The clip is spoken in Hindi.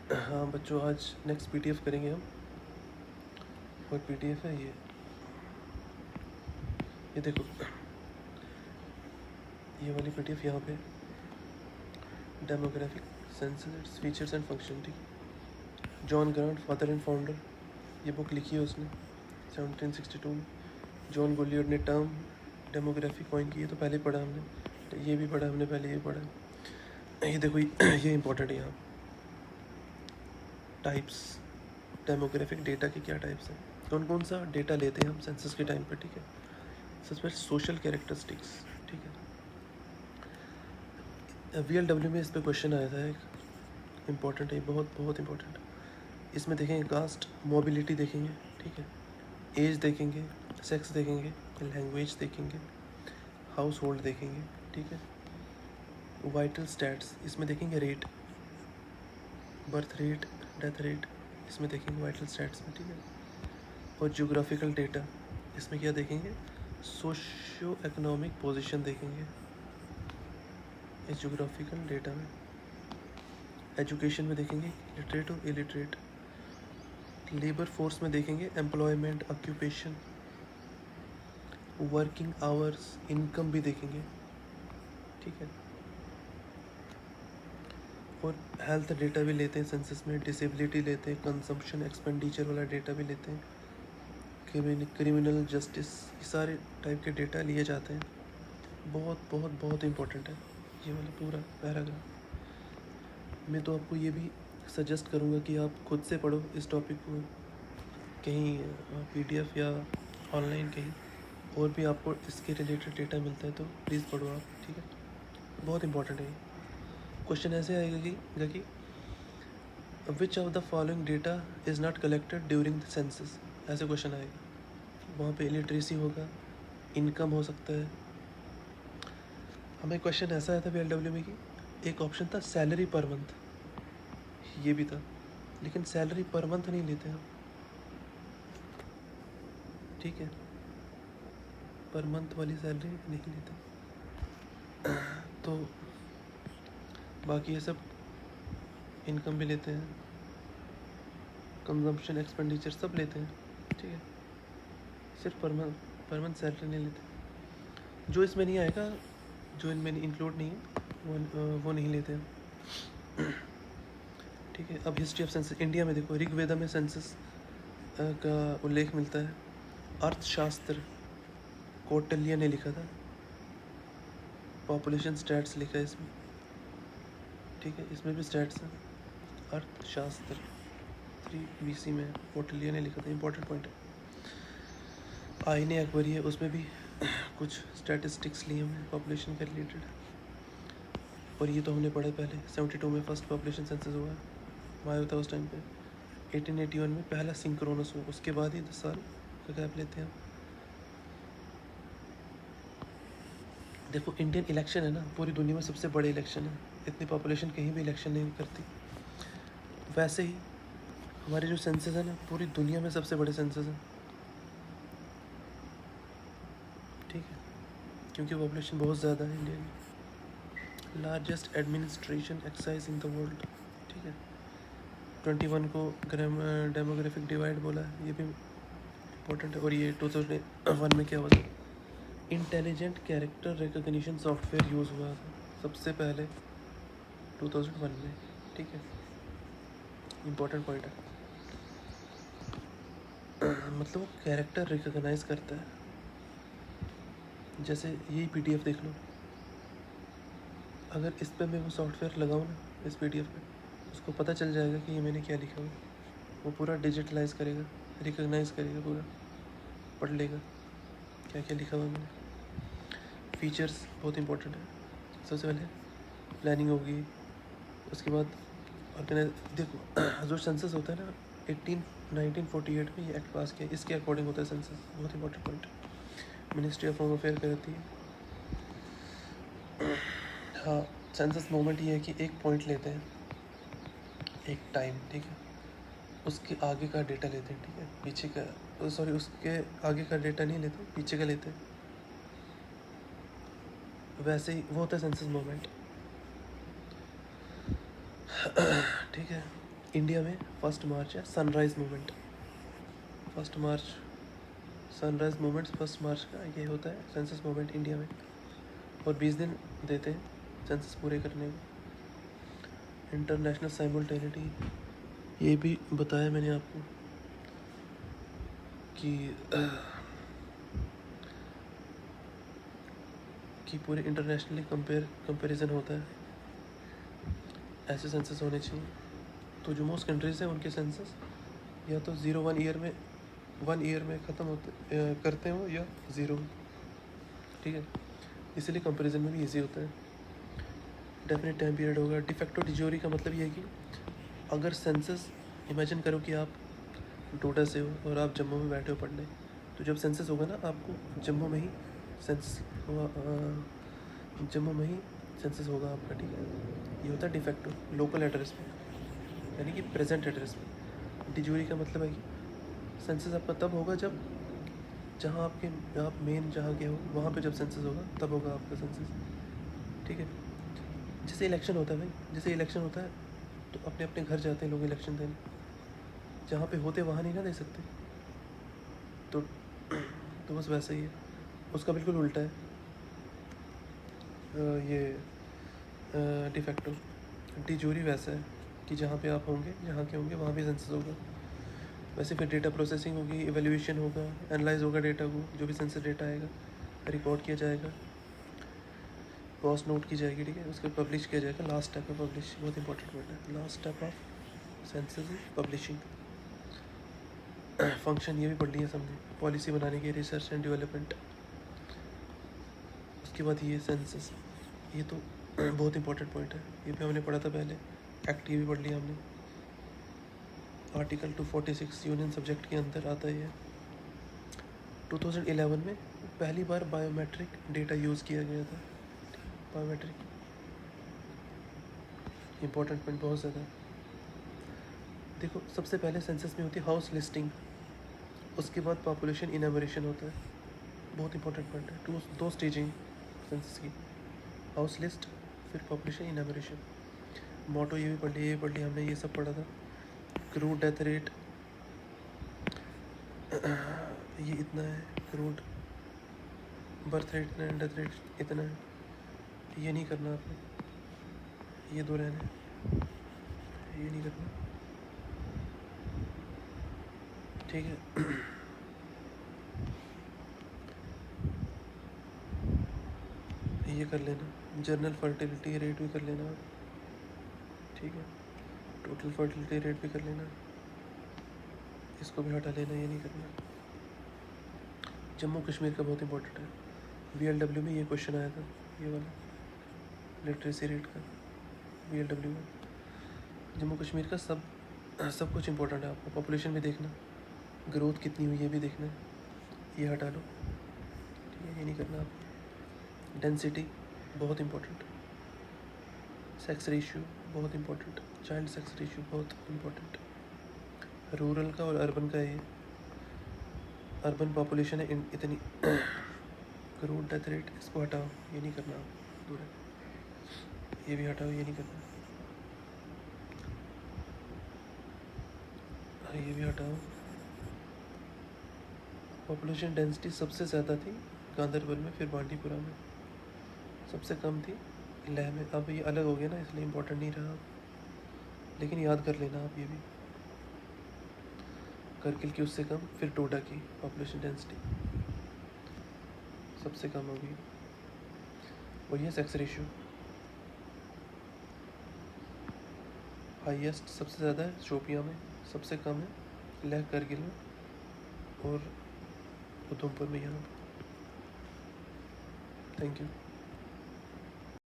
हाँ बच्चों, आज नेक्स्ट पीडीएफ करेंगे हम। और पीडीएफ है ये देखो, ये वाली पीडीएफ यहाँ पे demographic census features and function. ठीक, John Grant, father and founder, ये बुक लिखी है उसने 1762 में। जॉन गोलियर्ड ने टर्म डेमोग्राफी कॉइन की है, तो पहले पढ़ा हमने, तो ये भी पढ़ा हमने, पहले ये पढ़ा। ये देखो, ये इंपॉर्टेंट है यहाँ, टाइप्स, डेमोग्राफिक डेटा के क्या टाइप्स हैं, कौन कौन सा डेटा लेते हैं हम सेंसस के टाइम पर। ठीक है, सबसे पहले सोशल कैरेक्टरिस्टिक्स। ठीक है, VLW में इस पर क्वेश्चन आया था एक, इम्पॉर्टेंट है, बहुत बहुत इम्पोर्टेंट। इसमें देखेंगे कास्ट, मोबिलिटी देखेंगे, ठीक है, एज देखेंगे, सेक्स देखेंगे, लैंग्वेज देखेंगे, हाउस होल्ड देखेंगे। ठीक है, वाइटल स्टैट्स, इसमें देखेंगे rate, birth rate, death rate, इसमें देखेंगे वाइटल स्टैट्स में। ठीक है, और जियोग्राफिकल डेटा, इसमें क्या देखेंगे, सोशियो इकोनॉमिक पोजीशन देखेंगे इस जियोग्राफिकल डेटा में। एजुकेशन में देखेंगे लिटरेट और इलिटरेट। लेबर फोर्स में देखेंगे employment, occupation, working hours, income भी देखेंगे। ठीक है, और हेल्थ डेटा भी लेते हैं सेंसस में, डिसेबिलिटी लेते हैं, कंजम्पशन एक्सपेंडिचर वाला डेटा भी लेते हैं, क्रिमिनल जस्टिस, ये सारे टाइप के डेटा लिए जाते हैं। बहुत बहुत बहुत इम्पोर्टेंट है ये वाला पूरा पैराग्राफ। मैं तो आपको ये भी सजेस्ट करूँगा कि आप खुद से पढ़ो इस टॉपिक को, कहीं PDF या ऑनलाइन कहीं और भी आपको इसके रिलेटेड डेटा मिलता है तो प्लीज़ पढ़ो आप। ठीक है, बहुत इंपॉर्टेंट है। क्वेश्चन ऐसे आएगा कि which of the following data is not collected during the census, ऐसे क्वेश्चन आएगा। वहाँ पे इलिटरेसी होगा, इनकम हो सकता है। हमें क्वेश्चन ऐसा आया था VLW में कि एक ऑप्शन था सैलरी पर मंथ, ये भी था, लेकिन सैलरी पर मंथ नहीं लेते हम। ठीक है, पर मंथ वाली सैलरी नहीं लेते। तो बाकी ये सब इनकम भी लेते हैं, कंजम्पशन एक्सपेंडिचर सब लेते हैं। ठीक है, सिर्फ पर मंथ सैलरी नहीं लेते। जो इसमें नहीं आएगा, जो इनमें इंक्लूड नहीं है, वो नहीं लेते हैं। ठीक है, अब हिस्ट्री ऑफ सेंसस इंडिया में देखो, ऋग्वेदा में सेंसस का उल्लेख मिलता है। अर्थशास्त्र कौटिल्य ने लिखा था, पॉपुलेशन स्टैट्स लिखा है इसमें। ठीक है, इसमें भी स्टैट्स हैं। अर्थशास्त्र 3 BC में कौटिल्य ने लिखा था, इंपॉर्टेंट पॉइंट है। आईने अकबरी है, उसमें भी कुछ स्टैटिस्टिक्स लिए हमने पॉपुलेशन के रिलेटेड। और ये तो हमने पढ़ा पहले, 72 में फर्स्ट पॉपुलेशन सेंसस हुआ है, था उस टाइम पे। 1881 में पहला सिंक्रोनस हुआ, उसके बाद ही 10 साल का गैप लेते हैं। देखो, इंडियन इलेक्शन है ना, पूरी दुनिया में सबसे बड़े इलेक्शन है, इतनी पॉपुलेशन कहीं भी इलेक्शन नहीं करती। वैसे ही हमारे जो सेंसस है ना, पूरी दुनिया में सबसे बड़े सेंसस हैं। ठीक है, क्योंकि पॉपुलेशन बहुत ज़्यादा है इंडिया में। Largest administration exercise in the world. ठीक है, 21 को डेमोग्राफिक डिवाइड बोला है, ये भी इम्पोर्टेंट है। और ये 2001 में क्या हुआ था, intelligent character recognition software use हुआ था सबसे पहले 2001 में। ठीक है, इम्पोर्टेंट पॉइंट है। मतलब वो कैरेक्टर रिकग्नाइज करता है। जैसे यही PDF देख लो, अगर इस पे मैं वो सॉफ्टवेयर लगाऊँ ना, इस PDF पे, उसको पता चल जाएगा कि ये मैंने क्या लिखा हुआ। वो पूरा डिजिटलाइज करेगा, रिकग्नाइज करेगा, पूरा पढ़ लेगा क्या क्या लिखा हुआ मैंने। फीचर्स बहुत इंपॉर्टेंट है। सबसे पहले प्लानिंग होगी, उसके बाद ऑर्गेनाइज। देखो जो सेंसस होता है ना, 1948 में ये एक्ट पास किया, इसके अकॉर्डिंग होता है सेंसस, बहुत important point. Ministry of home affair करती है। हाँ, सेंसस मोमेंट ये है कि एक पॉइंट लेते हैं, एक टाइम। ठीक है, उसके आगे का डेटा लेते हैं। ठीक है, पीछे का, सॉरी, उसके आगे का डेटा नहीं लेते, पीछे का लेते हैं। वैसे ही वो होता है सेंसस मोमेंट। ठीक है, इंडिया में 1 मार्च है सनराइज मूवमेंट। 1 मार्च सनराइज मूवमेंट 1 मार्च का ये होता है सेंसस मूवमेंट इंडिया में, और 20 दिन देते हैं सेंसस पूरे करने को। इंटरनेशनल साइमल्टेनिटी ये भी बताया मैंने आपको कि पूरे इंटरनेशनली कंपैरिजन होता है, ऐसे सेंसस होने चाहिए। तो जो मोस्ट कंट्रीज़ हैं उनके सेंसस या तो 1 ईयर में ख़त्म होते करते हो या 0, ठीक है। इसलिए कंपैरिजन में भी इजी होता है। डेफिनेट टाइम पीरियड होगा। डिफेक्टो डिजोरी का मतलब ये है कि अगर सेंसस, इमेजिन करो कि आप डोडा से हो और आप जम्मू में बैठे हो पढ़ने, तो जब सेंसस होगा ना आपको जम्मू में ही सेंसस होगा आपका, ठीक है। ये होता है डिफेक्टो लोकल एड्रेस में, यानी कि प्रेजेंट एड्रेस में। डिजोरी का मतलब है कि सेंसस आपका तब होगा जब जहाँ आप मेन जहाँ के हो वहाँ पे जब सेंसस होगा तब होगा आपका सेंसस, ठीक है। जैसे इलेक्शन होता है भाई, जैसे इलेक्शन होता है तो अपने अपने घर जाते हैं लोग इलेक्शन देने, जहाँ पे होते वहाँ नहीं ना दे सकते। तो बस वैसा ही है। उसका बिल्कुल उल्टा है ये डिफेक्टो। डिजोरी वैसा है कि जहाँ पे आप होंगे, जहाँ के होंगे वहाँ भी सेंसस होगा। वैसे फिर डेटा प्रोसेसिंग होगी, एवेल्यूएशन होगा, एनालाइज होगा डेटा को, जो भी सेंसस डेटा आएगा रिकॉर्ड किया जाएगा, कॉस्ट नोट की जाएगी, ठीक है। उसके पब्लिश किया जाएगा। लास्ट स्टेप है पब्लिश, बहुत इंपॉर्टेंट वर्ड है। Last step of census is publishing. Function ये भी पढ़ लिया सबने, पॉलिसी बनाने की, रिसर्च एंड डेवलपमेंट। उसके बाद ये सेंसस, ये तो बहुत इंपॉर्टेंट पॉइंट है, ये भी हमने पढ़ा था पहले। एक्ट ये भी पढ़ लिया हमने, आर्टिकल 246 यूनियन सब्जेक्ट के अंदर आता है। 2011 में पहली बार बायोमेट्रिक डेटा यूज़ किया गया था। बायोमेट्रिक इंपॉर्टेंट पॉइंट बहुत ज़्यादा है। देखो, सबसे पहले सेंसस में होती है हाउस लिस्टिंग, उसके बाद पॉपुलेशन इनैमोरेशन होता है। बहुत इंपॉर्टेंट पॉइंट है। दो स्टेजिंग सेंसस की, हाउस लिस्ट फिर पॉपुलेशन इनैमोरेशन। मोटो ये भी पढ़ लिया, ये पढ़ लिया हमने, ये सब पढ़ा था। क्रूड डेथ रेट ये इतना है, क्रूड बर्थ रेट इतना है, डेथ रेट इतना है। ये नहीं करना आपने, ये 2 रहने, ये नहीं करना, ठीक है। ये कर लेना, जनरल फर्टिलिटी रेट भी कर लेना, ठीक है। टोटल फर्टिलिटी रेट भी कर लेना, इसको भी हटा लेना, ये नहीं करना। जम्मू कश्मीर का बहुत इंपॉर्टेंट है, VLW में ये क्वेश्चन आया था, ये वाला लिटरेसी रेट का VLW में। जम्मू कश्मीर का सब कुछ इंपॉर्टेंट है आपको। पॉपुलेशन भी देखना, ग्रोथ कितनी हुई ये भी देखना है, ये हटा लो, ठीक है, ये नहीं करना आप। डेंसिटी बहुत इंपॉर्टेंट, सेक्स रेशियो बहुत इंपॉर्टेंट, चाइल्ड सेक्स रेशियो बहुत इंपॉर्टेंट। रूरल का और अर्बन का, ये अर्बन पॉपुलेशन है इतनी। क्रूड डेथ रेट, इसको हटाओ, ये नहीं करना आप, दूर है, ये भी हटाओ, ये नहीं करना, ये भी हटाओ। पॉपुलेशन डेंसिटी सबसे ज़्यादा थी गांधरबल में, फिर बांडीपुरा में, सबसे कम थी लेह में। अब ये अलग हो गया ना, इसलिए इम्पोर्टेंट नहीं रहा, लेकिन याद कर लेना आप ये भी। करगिल की उससे कम, फिर टोडा की पॉपुलेशन डेंसिटी सबसे कम होगी। और ये सेक्स रेशियो हाईएस्ट सबसे ज़्यादा है शोपियाँ में, सबसे कम है लेह करगिल में और उधमपुर में यहाँ। Thank you.